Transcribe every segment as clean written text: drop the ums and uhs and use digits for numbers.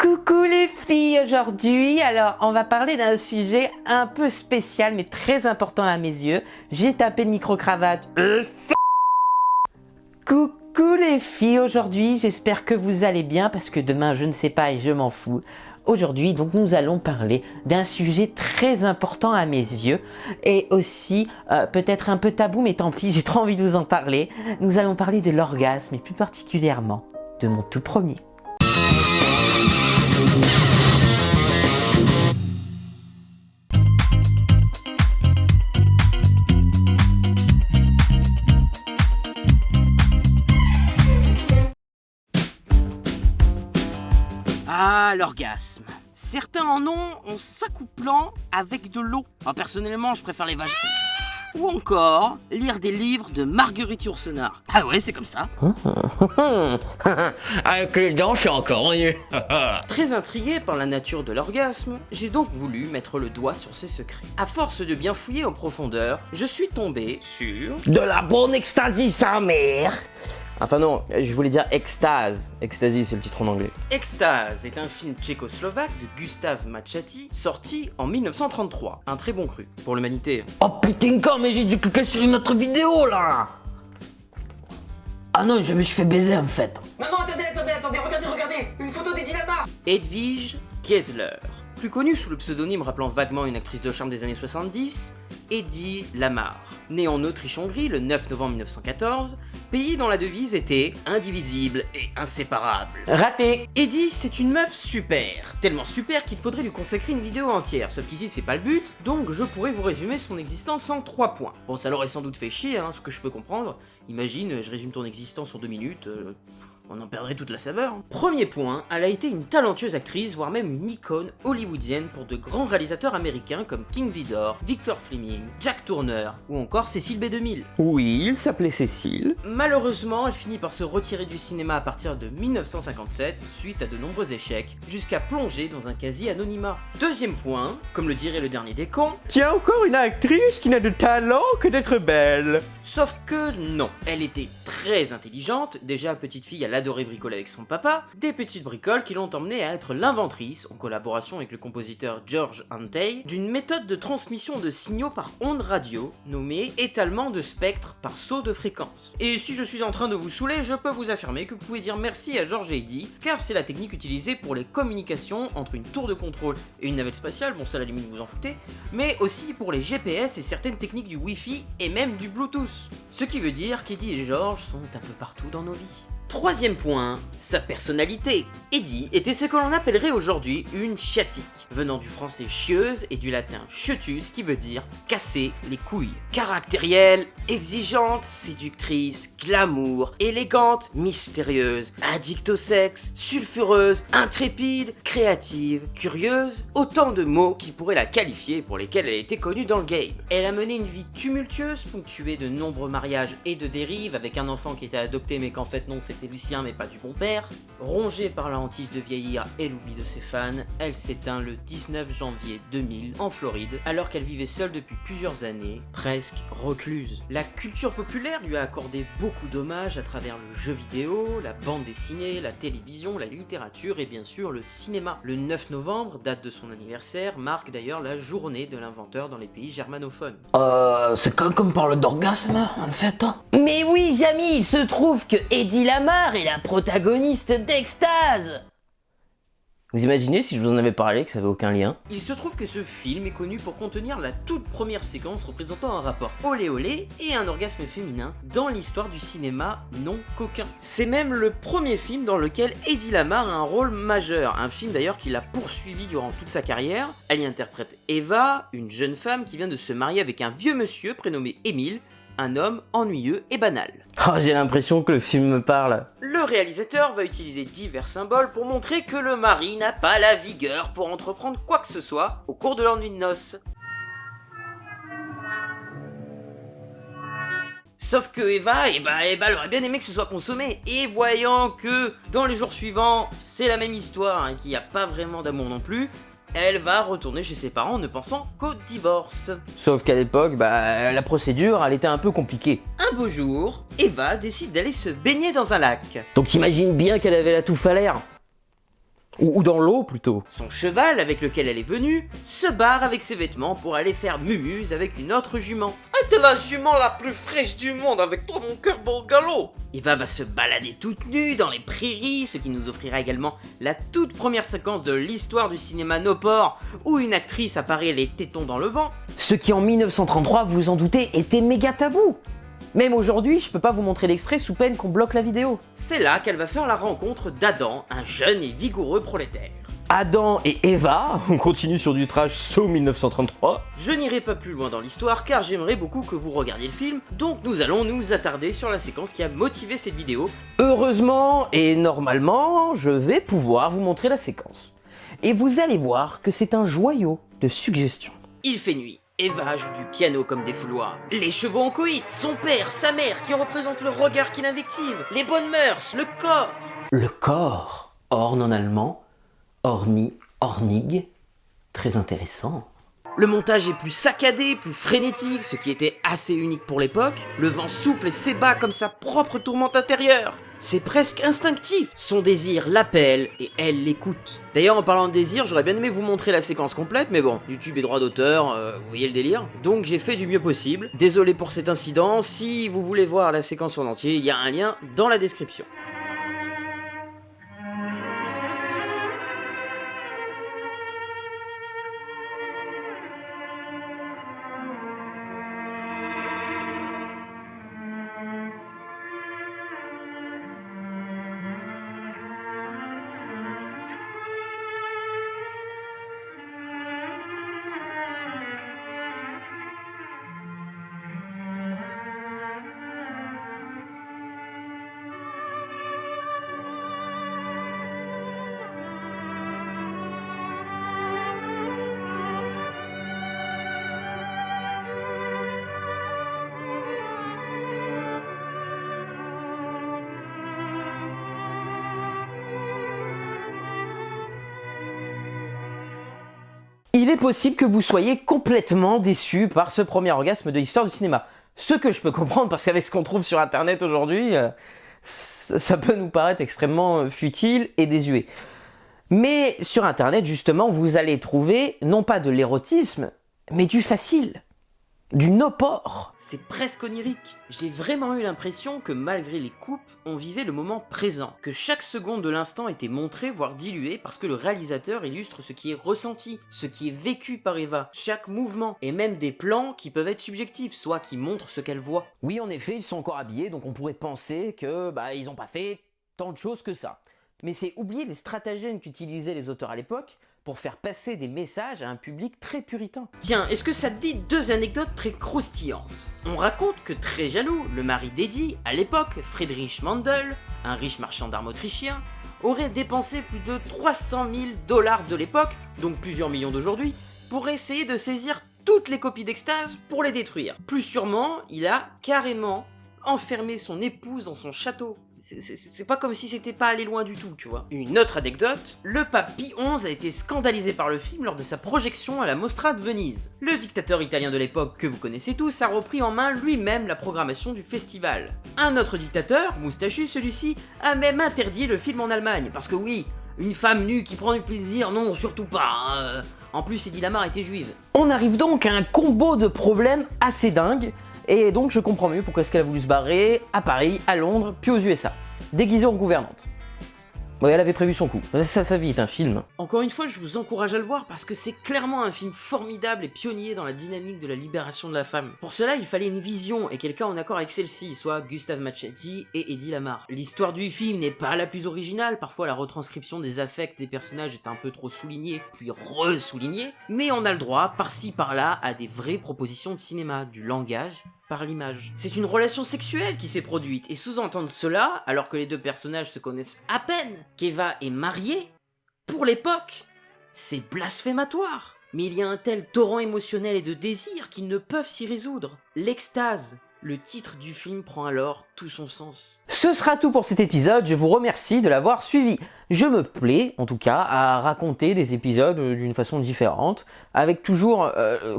Coucou les filles, aujourd'hui, alors on va parler d'un sujet un peu spécial mais très important à mes yeux. J'ai tapé le micro-cravate. Coucou les filles, aujourd'hui j'espère que vous allez bien parce que demain je ne sais pas et je m'en fous. Aujourd'hui donc nous allons parler d'un sujet très important à mes yeux et aussi peut-être un peu tabou mais tant pis, j'ai trop envie de vous en parler. Nous allons parler de l'orgasme et plus particulièrement de mon tout premier. Ah, l'orgasme. Certains en ont en s'accouplant avec de l'eau. Moi, personnellement, je préfère les vaches. Ou encore, lire des livres de Marguerite Yourcenar. Ah ouais, c'est comme ça. Avec les dents, je suis encore ennuyé. Très intrigué par la nature de l'orgasme, j'ai donc voulu mettre le doigt sur ses secrets. À force de bien fouiller en profondeur, je suis tombé sur... De la bonne extasie, sa mère. Enfin non, je voulais dire extase. Ecstasy, c'est le titre en anglais. Extase est un film tchécoslovaque de Gustav Machati, sorti en 1933. Un très bon cru, pour l'humanité. Oh putain encore, mais j'ai dû cliquer sur une autre vidéo là. Ah non, je me suis fait baiser en fait. Non, attendez, regardez, une photo d'Eddie Lamar. Edwige Kiesler, plus connue sous le pseudonyme rappelant vaguement une actrice de charme des années 70, Eddie Lamar. Née en Autriche-Hongrie le 9 novembre 1914, pays dont la devise était indivisible et inséparable. Raté. Eddie, c'est une meuf super, tellement super qu'il faudrait lui consacrer une vidéo entière, sauf qu'ici c'est pas le but, donc je pourrais vous résumer son existence en 3 points. Bon, ça l'aurait sans doute fait chier, ce que je peux comprendre. Imagine, je résume ton existence en 2 minutes, on en perdrait toute la saveur. Premier point, elle a été une talentueuse actrice, voire même une icône hollywoodienne pour de grands réalisateurs américains comme King Vidor, Victor Fleming, Jack Turner ou encore Cécile B2000. Oui, il s'appelait Cécile. Malheureusement, elle finit par se retirer du cinéma à partir de 1957, suite à de nombreux échecs, jusqu'à plonger dans un quasi-anonymat. Deuxième point, comme le dirait le dernier des cons, Tiens, encore une actrice qui n'a de talent que d'être belle. sauf que non, elle était très intelligente, déjà petite fille elle adorait bricoler avec son papa, des petites bricoles qui l'ont emmenée à être l'inventrice, en collaboration avec le compositeur George Antheil, d'une méthode de transmission de signaux par ondes radio, nommée étalement de spectre par saut de fréquence. Et si je suis en train de vous saouler, je peux vous affirmer que vous pouvez dire merci à George et Eddie, car c'est la technique utilisée pour les communications entre une tour de contrôle et une navette spatiale, bon ça à la limite vous en foutez, mais aussi pour les GPS et certaines techniques du Wi-Fi et même du Bluetooth. Ce qui veut dire qu'Eddie et George sont un peu partout dans nos vies. Troisième point, sa personnalité. Eddie était ce que l'on appellerait aujourd'hui une chiatique, venant du français chieuse et du latin chiotus qui veut dire casser les couilles. Caractérielle, exigeante, séductrice, glamour, élégante, mystérieuse, addict au sexe, sulfureuse, intrépide, créative, curieuse, autant de mots qui pourraient la qualifier et pour lesquels elle était connue dans le game. Elle a mené une vie tumultueuse, ponctuée de nombreux mariages et de dérives, avec un enfant qui était adopté mais qu'en fait non c'était le sien mais pas du bon père. Rongée par la hantise de vieillir et l'oubli de ses fans, elle s'éteint le 19 janvier 2000 en Floride, alors qu'elle vivait seule depuis plusieurs années, presque recluse. La culture populaire lui a accordé beaucoup d'hommages à travers le jeu vidéo, la bande dessinée, la télévision, la littérature et bien sûr le cinéma. Le 9 novembre, date de son anniversaire, marque d'ailleurs la journée de l'inventeur dans les pays germanophones. C'est quand on parle d'orgasme, en fait. Mais oui, Jamy, il se trouve que Eddie Lamar est la protagoniste d'Extase. Vous imaginez si je vous en avais parlé que ça avait aucun lien? Il se trouve que ce film est connu pour contenir la toute première séquence représentant un rapport olé olé et un orgasme féminin dans l'histoire du cinéma non coquin. C'est même le premier film dans lequel Eddie Lamar a un rôle majeur, un film d'ailleurs qui l'a poursuivi durant toute sa carrière. Elle y interprète Eva, une jeune femme qui vient de se marier avec un vieux monsieur prénommé Émile, un homme ennuyeux et banal. Oh, j'ai l'impression que le film me parle. Le réalisateur va utiliser divers symboles pour montrer que le mari n'a pas la vigueur pour entreprendre quoi que ce soit au cours de leur nuit de noces. Sauf que Eva, elle aurait bien aimé que ce soit consommé. Et voyant que dans les jours suivants, c'est la même histoire, qu'il n'y a pas vraiment d'amour non plus, elle va retourner chez ses parents ne pensant qu'au divorce. Sauf qu'à l'époque, la procédure, elle était un peu compliquée. Un beau jour, Eva décide d'aller se baigner dans un lac. Donc t'imagines bien qu'elle avait la touffe à l'air. Ou dans l'eau plutôt. Son cheval, avec lequel elle est venue, se barre avec ses vêtements pour aller faire mumuse avec une autre jument. Ah, t'es la jument la plus fraîche du monde, avec toi mon cœur bat au galop. Eva va se balader toute nue dans les prairies, ce qui nous offrira également la toute première séquence de l'histoire du cinéma no-port, où une actrice apparaît les tétons dans le vent. Ce qui en 1933, vous vous en doutez, était méga tabou. Même aujourd'hui, je peux pas vous montrer l'extrait sous peine qu'on bloque la vidéo. C'est là qu'elle va faire la rencontre d'Adam, un jeune et vigoureux prolétaire. Adam et Eva, on continue sur du trash saut 1933. Je n'irai pas plus loin dans l'histoire car j'aimerais beaucoup que vous regardiez le film, donc nous allons nous attarder sur la séquence qui a motivé cette vidéo. Heureusement et normalement, je vais pouvoir vous montrer la séquence. Et vous allez voir que c'est un joyau de suggestions. Il fait nuit. Eva joue du piano comme des fouloirs. Les chevaux en coït, son père, sa mère qui représentent le regard qui l'invective, les bonnes mœurs, le corps. Le corps, orne en allemand, orni, ornig, très intéressant. Le montage est plus saccadé, plus frénétique, ce qui était assez unique pour l'époque. Le vent souffle et s'ébat comme sa propre tourmente intérieure. C'est presque instinctif. Son désir l'appelle et elle l'écoute. D'ailleurs, en parlant de désir, j'aurais bien aimé vous montrer la séquence complète, mais bon, YouTube et droit d'auteur, vous voyez le délire. Donc j'ai fait du mieux possible. Désolé pour cet incident. Si vous voulez voir la séquence en entier, il y a un lien dans la description. Il est possible que vous soyez complètement déçu par ce premier orgasme de l'histoire du cinéma. Ce que je peux comprendre, parce qu'avec ce qu'on trouve sur internet aujourd'hui, ça peut nous paraître extrêmement futile et désuet. Mais sur internet, justement, vous allez trouver non pas de l'érotisme, mais du facile. Du no-port. C'est presque onirique. J'ai vraiment eu l'impression que malgré les coupes, on vivait le moment présent, que chaque seconde de l'instant était montrée, voire diluée, parce que le réalisateur illustre ce qui est ressenti, ce qui est vécu par Eva, chaque mouvement, et même des plans qui peuvent être subjectifs, soit qui montrent ce qu'elle voit. Oui, en effet, ils sont encore habillés, donc on pourrait penser que ils n'ont pas fait tant de choses que ça. Mais c'est oublier les stratagèmes qu'utilisaient les auteurs à l'époque pour faire passer des messages à un public très puritain. Tiens, est-ce que ça te dit deux anecdotes très croustillantes? On raconte que très jaloux, le mari d'Eddie, à l'époque, Friedrich Mandel, un riche marchand d'armes autrichien, aurait dépensé plus de 300 000 $ de l'époque, donc plusieurs millions d'aujourd'hui, pour essayer de saisir toutes les copies d'Extase pour les détruire. Plus sûrement, il a carrément enfermé son épouse dans son château. C'est pas comme si c'était pas allé loin du tout, tu vois. Une autre anecdote, le pape Pie XI a été scandalisé par le film lors de sa projection à la Mostra de Venise. Le dictateur italien de l'époque, que vous connaissez tous, a repris en main lui-même la programmation du festival. Un autre dictateur, moustachu celui-ci, a même interdit le film en Allemagne, parce que oui, une femme nue qui prend du plaisir, non, surtout pas, hein. En plus, Eddie Lamar était juive. On arrive donc à un combo de problèmes assez dingue. Et donc je comprends mieux pourquoi est-ce qu'elle a voulu se barrer à Paris, à Londres, puis aux USA, déguisée en gouvernante. Ouais, elle avait prévu son coup. Ça, sa vie est un film. Encore une fois, je vous encourage à le voir parce que c'est clairement un film formidable et pionnier dans la dynamique de la libération de la femme. Pour cela, il fallait une vision et quelqu'un en accord avec celle-ci, soit Gustave Machetti et Eddie Lamar. L'histoire du film n'est pas la plus originale, parfois la retranscription des affects des personnages est un peu trop soulignée, puis re-soulignée, mais on a le droit, par-ci par-là, à des vraies propositions de cinéma, du langage par l'image. C'est une relation sexuelle qui s'est produite, et sous-entendre cela, alors que les deux personnages se connaissent à peine, qu'Eva est mariée, pour l'époque, c'est blasphématoire. Mais il y a un tel torrent émotionnel et de désir qu'ils ne peuvent s'y résoudre. L'extase, le titre du film prend alors tout son sens. Ce sera tout pour cet épisode, je vous remercie de l'avoir suivi. Je me plais, en tout cas, à raconter des épisodes d'une façon différente, avec toujours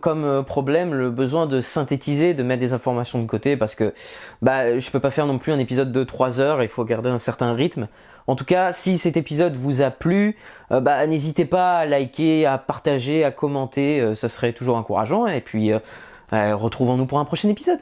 comme problème le besoin de synthétiser, de mettre des informations de côté, parce que je peux pas faire non plus un épisode de 3 heures, il faut garder un certain rythme. En tout cas, si cet épisode vous a plu, n'hésitez pas à liker, à partager, à commenter, ça serait toujours encourageant. Et puis, retrouvons-nous pour un prochain épisode.